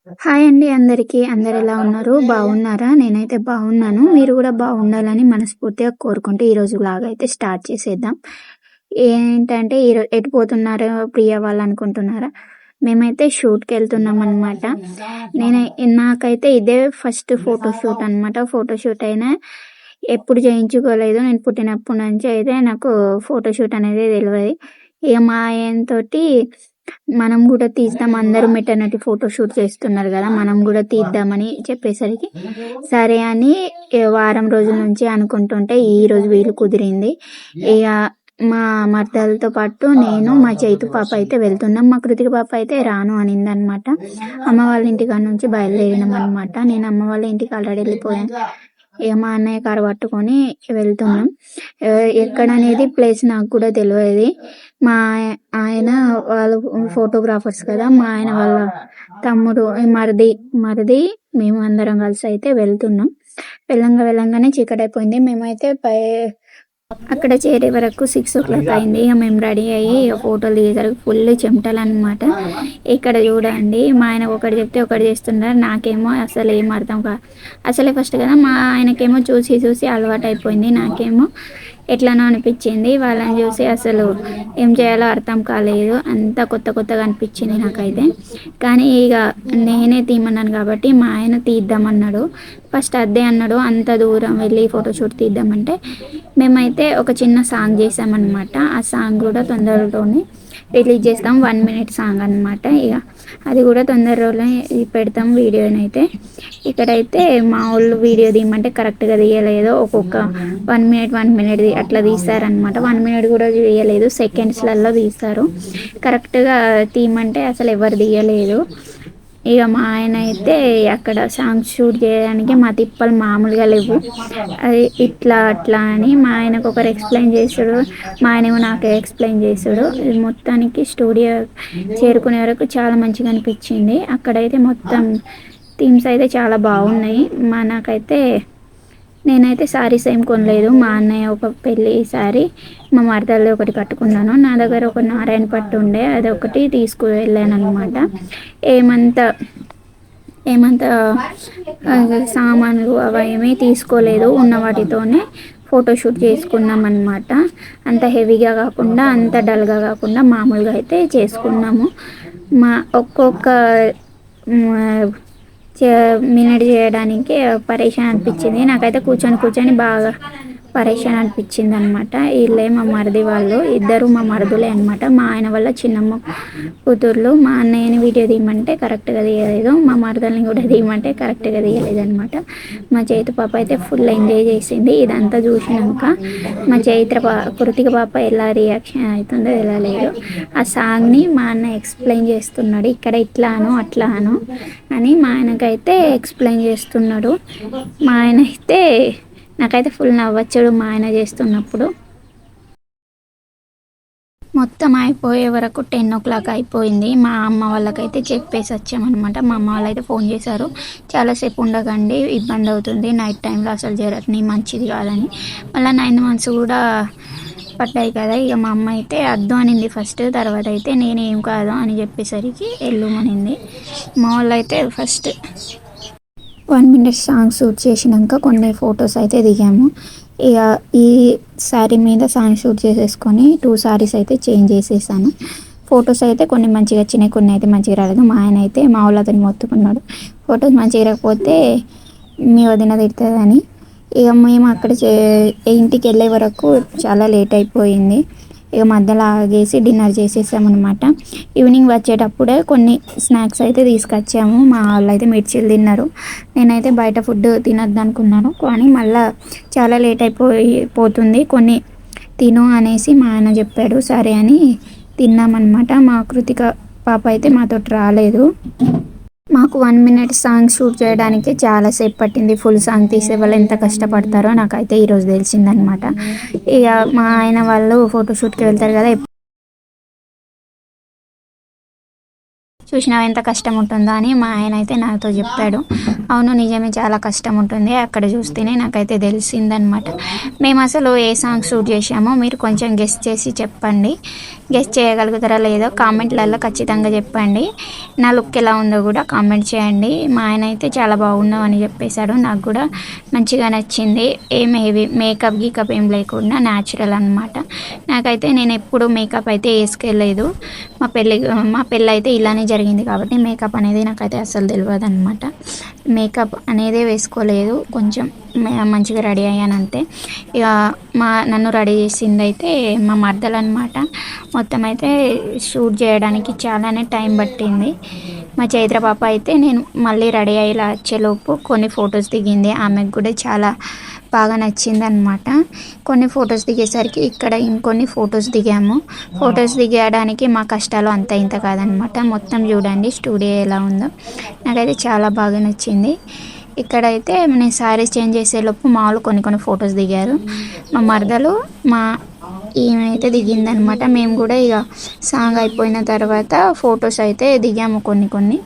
Hi అండి అందరికీ. అందరు ఎలా ఉన్నారు? బాగున్నారా? నేనైతే బాగున్నాను. మీరు కూడా బాగుండాలని మనస్ఫూర్తిగా కోరుకుంటూ ఈరోజు వ్లాగ్ అయితే స్టార్ట్ చేసేద్దాం. ఏంటంటే ఎటు పోతున్నారో ప్రియ వాళ్ళు అనుకుంటున్నారా? మేమైతే షూట్‌కి వెళ్తున్నామనమాట. నేను నాకైతే ఇదే ఫస్ట్ ఫోటో షూట్ అనమాట. ఫోటో షూట్ అయినా ఎప్పుడు చేయించుకోలేదు. నేను పుట్టినప్పటి నుంచి అయితే నాకు ఫోటో షూట్ అనేది తెలవది. ఇక మా ఆయనతోటి మనం కూడా తీద్దాం, అందరూ మెటర్నిటీ ఫోటో షూట్ చేస్తున్నారు కదా, మనం కూడా తీద్దామని చెప్పేసరికి సరే అని వారం రోజుల నుంచి అనుకుంటుంటే ఈ రోజు వీలు కుదిరింది. ఇక మా మరదలతో పాటు నేను, మా చైతు పాప అయితే వెళ్తున్నాం. మా కృతిక పాప అయితే రాను అనింది అనమాట. అమ్మ వాళ్ళ ఇంటికాడ నుంచి బయలుదేరినాం అనమాట. నేను అమ్మ వాళ్ళ ఇంటికి ఆల్రెడీ వెళ్ళిపోయాను. ఇక మా అన్నయ్య కారు పట్టుకొని వెళ్తున్నాం. ఎక్కడ అనేది ప్లేస్ నాకు కూడా తెలియదు. మా ఆయన వాళ్ళు ఫోటోగ్రాఫర్స్ కదా, మా ఆయన వాళ్ళ తమ్ముడు మరిది మేము అందరం కలిసి అయితే వెళ్తున్నాం. వెళ్ళంగానే చీకటి అయిపోయింది. మేమైతే అక్కడ చేరే వరకు 6 o'clock అయింది. ఇక మేము రెడీ అయ్యి ఫోటోలు దిగేసరికి ఫుల్ చెమటలు అనమాట. ఇక్కడ చూడండి, మా ఆయన ఒకటి చెప్తే ఒకటి చేస్తున్నారు. నాకేమో అసలు ఏం అర్థం కాదు. అసలే ఫస్ట్ కదా, మా ఆయనకేమో చూసి అలవాటు అయిపోయింది. నాకేమో ఎట్లనో అనిపించింది. వాళ్ళని చూసి అసలు ఏం చేయాలో అర్థం కాలేదు. అంతా కొత్తగా అనిపించింది నాకైతే. కానీ ఇక నేనే తీయమన్నాను కాబట్టి మా ఆయన తీద్దామన్నాడు. ఫస్ట్ అదే అన్నాడు, అంత దూరం వెళ్ళి ఫోటోషూట్ తీద్దామంటే. మేమైతే ఒక చిన్న సాంగ్ చేసామన్నమాట. ఆ సాంగ్ కూడా తొందరలోనే రిలీజ్ చేస్తాం. 1 minute సాంగ్ అనమాట. ఇక అది కూడా తొందరలోనే పెడతాం వీడియోనైతే. ఇక్కడైతే మా వాళ్ళు వీడియో తీయమంటే కరెక్ట్గా తీయలేదు. ఒక్కొక్క 1 minute అట్లా తీస్తారనమాట. 1 minute కూడా తీయలేదు, సెకండ్స్లలో తీస్తారు. కరెక్ట్గా తీయమంటే అసలు ఎవరు తీయలేదు. ఇక మా ఆయన అయితే అక్కడ సాంగ్ షూట్ చేయడానికి మా తిప్పలు మామూలుగా లేవు. అది ఇట్లా అట్లా అని మా ఆయనకు ఒకరు ఎక్స్ప్లెయిన్ చేసాడు, మా ఆయనేమో నాకు ఎక్స్ప్లెయిన్ చేసాడు. మొత్తానికి స్టూడియో చేరుకునే వరకు చాలా మంచిగా అనిపించింది. అక్కడైతే మొత్తం థీమ్స్ అయితే చాలా బాగున్నాయి. మనకైతే నేనైతే శారీస్ ఏం కొనలేదు. మా అన్నయ్య ఒక పెళ్ళి శారీ, మా మరదలు ఒకటి కట్టుకున్నాను. నా దగ్గర ఒక నారాయణ పట్టు ఉండే, అది ఒకటి తీసుకువెళ్ళాను అనమాట. ఏమంత సామాన్లు అవి ఏమీ తీసుకోలేదు. ఉన్న వాటితోనే ఫోటోషూట్ చేసుకున్నాం అనమాట. అంత హెవీగా కాకుండా, అంత డల్గా కాకుండా మామూలుగా అయితే చేసుకున్నాము. మా ఒక్కొక్క మినిట్ చేయడానికి పరేషాన్ అనిపించింది నాకైతే. కూర్చొని బాగా పరేషాన్ అనిపించింది అనమాట. వీళ్ళే మా మరిది వాళ్ళు, ఇద్దరు మా మరుదులే అనమాట. మా ఆయన వల్ల చిన్నమ్మ కూతుర్లు. మా అన్నయ్యని వీడియో తీయమంటే కరెక్ట్గా తీయలేదు, మా మరదల్ని కూడా తీయమంటే కరెక్ట్గా తీయలేదు అనమాట. మా చైతు పాప అయితే ఫుల్ ఎంజాయ్ చేసింది. ఇదంతా చూసినాక మా కృతిక పాప ఎలా రియాక్షన్ అవుతుందో తెలియలేదు. ఆ సాంగ్ని మా అన్న ఎక్స్ప్లెయిన్ చేస్తున్నాడు, ఇక్కడ ఇట్లాను అట్లాను అని మా ఆయనకైతే ఎక్స్ప్లెయిన్ చేస్తున్నాడు. మా ఆయన అయితే నాకైతే ఫుల్ నవ్వొచ్చాడు మా ఆయన చేస్తున్నప్పుడు. మొత్తం అయిపోయే వరకు 10 o'clock అయిపోయింది. మా అమ్మ వాళ్ళకైతే చెప్పేసి వచ్చామన్నమాట. మా అమ్మ వాళ్ళు అయితే ఫోన్ చేశారు, చాలాసేపు ఉండకండి, ఇబ్బంది అవుతుంది, నైట్ టైంలో అసలు జర్నీ మంచిది కాదని. మళ్ళీ 9 months కూడా పడ్డాయి కదా. ఇక మా అమ్మ అయితే అద్దు అనింది ఫస్ట్, తర్వాత అయితే నేనేం కాదు అని చెప్పేసరికి వెళ్ళమనింది. మా వాళ్ళు అయితే ఫస్ట్ 1 minute సాంగ్ షూట్ చేసినాక కొన్ని ఫొటోస్ అయితే దిగాము. ఇక ఈ శారీ మీద సాంగ్ షూట్ చేసేసుకొని 2 sarees అయితే చేంజ్ చేసేసాను. ఫొటోస్ అయితే కొన్ని మంచిగా వచ్చినాయి, కొన్ని అయితే మంచిగా రాలేదు. మా ఆయన అయితే మా వాళ్ళు అతను మొత్తుకున్నాడు, ఫొటోస్ మంచిగా రాకపోతే మీ వదిన తిడుతుందని. ఇక మేము అక్కడ ఇంటికి వెళ్ళే వరకు చాలా లేట్ అయిపోయింది. ఇక మధ్యలో ఆగేసి డిన్నర్ చేసేసామన్నమాట. ఈవినింగ్ వచ్చేటప్పుడే కొన్ని స్నాక్స్ అయితే తీసుకొచ్చాము. మా వాళ్ళు అయితే మిర్చీలు తిన్నారు. నేనైతే బయట ఫుడ్ తినొద్దు అనుకున్నాను, కానీ మళ్ళీ చాలా లేట్ అయిపోతుంది, కొన్ని తిను అనేసి మా ఆయన చెప్పాడు. సరే అని తిన్నామన్నమాట. మా కృతిక పాప అయితే మాతోటి రాలేదు. మాకు 1 minute సాంగ్ షూట్ చేయడానికి చాలాసేపు పట్టింది. ఫుల్ సాంగ్ తీసే వాళ్ళు ఎంత కష్టపడతారో నాకైతే ఈరోజు తెలిసిందనమాట. ఇక మా ఆయన వాళ్ళు ఫోటోషూట్కి వెళ్తారు కదా, చూసినావా ఎంత కష్టం ఉంటుందో అని మా ఆయన అయితే నాతో చెప్పాడు. అవును నిజమే, చాలా కష్టం ఉంటుంది, అక్కడ చూస్తేనే నాకైతే తెలిసిందనమాట. మేము అసలు ఏ సాంగ్ షూట్ చేసామో మీరు కొంచెం గెస్ట్ చేసి చెప్పండి. గెస్ట్ చేయగలుగుతారా లేదో కామెంట్లలో ఖచ్చితంగా చెప్పండి. నా లుక్ ఎలా ఉందో కూడా కామెంట్ చేయండి. మా ఆయన అయితే చాలా బాగున్నావు అని చెప్పేశాడు. నాకు కూడా మంచిగా నచ్చింది. ఏం హెవీ మేకప్ గీకప్ ఏం లేకుండా న్యాచురల్ అనమాట. నాకైతే నేను ఎప్పుడు మేకప్ అయితే వేసుకెళ్ళలేదు. మా పెళ్ళి అయితే ఇలానే జరిగింది కాబట్టి మేకప్ అనేది నాకైతే అస్సలు తెలియదు అనమాట. మేకప్ అనేది వేసుకోలేదు, కొంచెం మంచిగా రెడీ అయ్యాను అంతే. ఇక నన్ను రెడీ చేసింది అయితే మా మరదలు అనమాట. మొత్తం అయితే షూట్ చేయడానికి చాలానే టైం పట్టింది. మా చైత్ర పాప అయితే నేను మళ్ళీ రెడీ అయ్యేలా వచ్చేలోపు కొన్ని ఫొటోస్ దిగింది. ఆమెకు కూడా చాలా బాగా నచ్చింది అనమాట. కొన్ని ఫొటోస్ దిగేసరికి ఇక్కడ ఇంకొన్ని ఫొటోస్ దిగాము. ఫొటోస్ దిగడానికి మా కష్టాలు అంత ఇంత కాదనమాట. మొత్తం చూడండి స్టూడియో ఎలా ఉందో, నాకైతే చాలా బాగా నచ్చింది. ఇక్కడైతే నేను శారీస్ చేంజ్ చేసేలోపు మామూలు కొన్ని ఫొటోస్ దిగారు. మా మరదలు ఈమె దిగిందనమాట. మేము కూడా ఇక సాంగ్ అయిపోయిన తర్వాత ఫొటోస్ అయితే దిగాము కొన్ని.